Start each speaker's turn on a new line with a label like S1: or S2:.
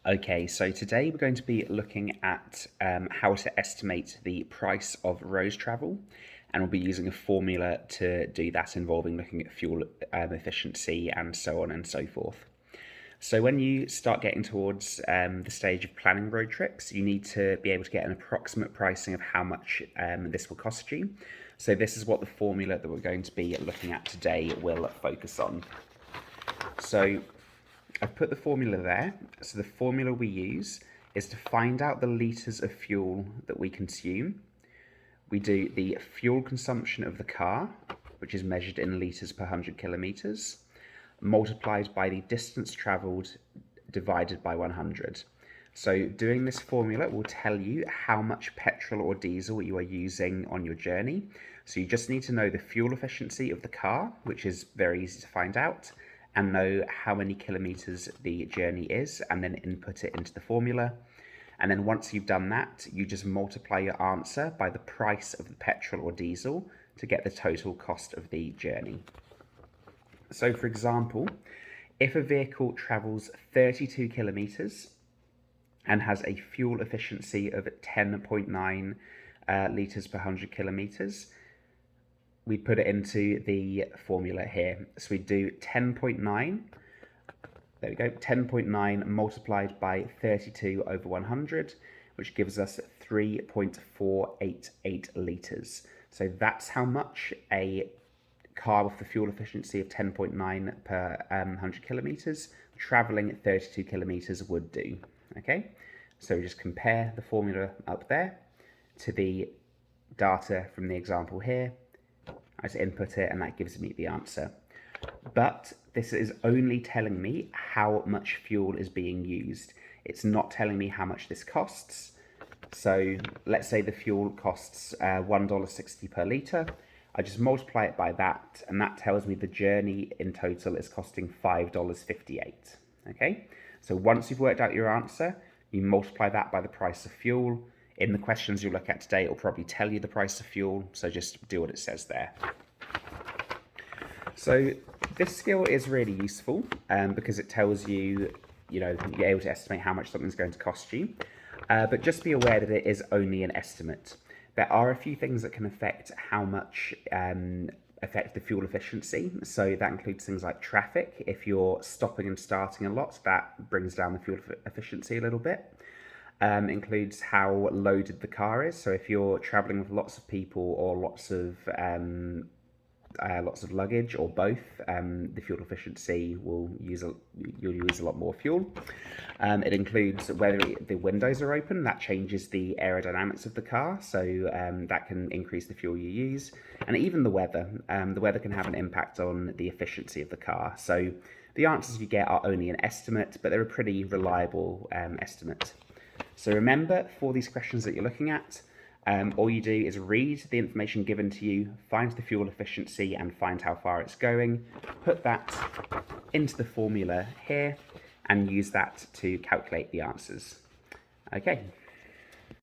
S1: Okay, so today we're going to be looking at how to estimate the price of road travel, and we'll be using a formula to do that involving looking at fuel efficiency and so on and so forth. So when you start getting towards the stage of planning road trips, you need to be able to get an approximate pricing of how much this will cost you. So this is what the formula that we're going to be looking at today will focus on. So I've put the formula there. So the formula we use is to find out the litres of fuel that we consume. We do the fuel consumption of the car, which is measured in litres per 100 kilometres, multiplied by the distance travelled divided by 100. So doing this formula will tell you how much petrol or diesel you are using on your journey. So you just need to know the fuel efficiency of the car, which is very easy to find out, and know how many kilometres the journey is, and then input it into the formula. And then once you've done that, you just multiply your answer by the price of the petrol or diesel to get the total cost of the journey. So for example, if a vehicle travels 32 kilometres and has a fuel efficiency of 10.9 litres per 100 kilometres, we put it into the formula here. So we do 10.9, there we go, 10.9 multiplied by 32 over 100, which gives us 3.488 litres. So that's how much a car with the fuel efficiency of 10.9 per 100 kilometres travelling at 32 kilometres would do. Okay, so we just compare the formula up there to the data from the example here. I just input it and that gives me the answer. But this is only telling me how much fuel is being used. It's not telling me how much this costs. So let's say the fuel costs $1.60 per litre. I just multiply it by that, and that tells me the journey in total is costing $5.58. Okay, so once you've worked out your answer, you multiply that by the price of fuel. In the questions you'll look at today, it'll probably tell you the price of fuel, so just do what it says there. So this skill is really useful because it tells you, you're able to estimate how much something's going to cost you. But just be aware that it is only an estimate. There are a few things that can affect how much affect the fuel efficiency. So that includes things like traffic. If you're stopping and starting a lot, that brings down the fuel efficiency a little bit. Includes how loaded the car is. So if you're traveling with lots of people or lots of luggage or both, the fuel efficiency you'll use a lot more fuel. It includes whether the windows are open. That changes the aerodynamics of the car, so that can increase the fuel you use. And even the weather. The weather can have an impact on the efficiency of the car. So the answers you get are only an estimate, but they're a pretty reliable estimate. So remember, for these questions that you're looking at, all you do is read the information given to you, find the fuel efficiency and find how far it's going, put that into the formula here and use that to calculate the answers. Okay,